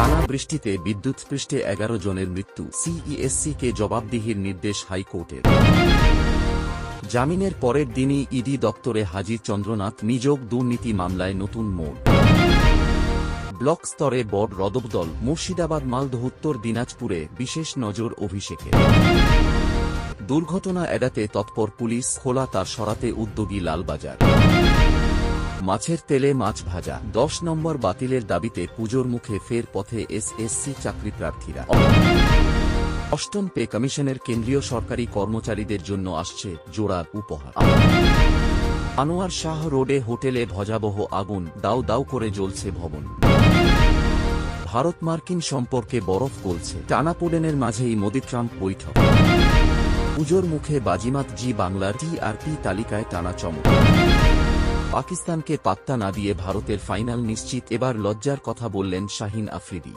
টানা বৃষ্টিতে বিদ্যুৎস্পৃষ্টে 11 জনের মৃত্যু, সিইএসসিকে জবাবদিহির নির্দেশ হাইকোর্টের। জামিনের পরের দিনই ইডি দপ্তরে হাজির চন্দ্রনাথ, নিযোগ দুর্নীতি মামলায় নতুন মোড়। ব্লক স্তরে বড় রদবদল, মুর্শিদাবাদ মালদহ উত্তর দিনাজপুরে বিশেষ নজর অভিষেকের। দুর্ঘটনা এড়াতে তৎপর পুলিশ, খোলা তার সরাতে উদ্যোগী লালবাজার। মাছের তেলে মাছ ভাজা, 10 নম্বর বাতিলের দাবিতে পুজোর মুখে ফের পথে এসএসসি চাকরি প্রার্থীরা। অষ্টম পে কমিশনের কেন্দ্রীয় সরকারি কর্মচারীদের জন্য আসছে জোড়ার উপহার। আনোয়ার শাহ রোডে হোটেলে ভয়াবহ আগুন, দাউ দাউ করে জ্বলছে ভবন। ভারত মার্কিন সম্পর্কে বরফ গলছে, টানাপোড়েনের মাঝেই মোদি ট্রাম্প বৈঠক। পুজোর মুখে বাজিমাত, জি বাংলার টিআরপি তালিকায় টানা চমক। পাকিস্তানকে পাত্তা না দিয়ে ভারতের ফাইনাল নিশ্চিত, এবার লজ্জার কথা বললেন শাহিন আফ্রিদি।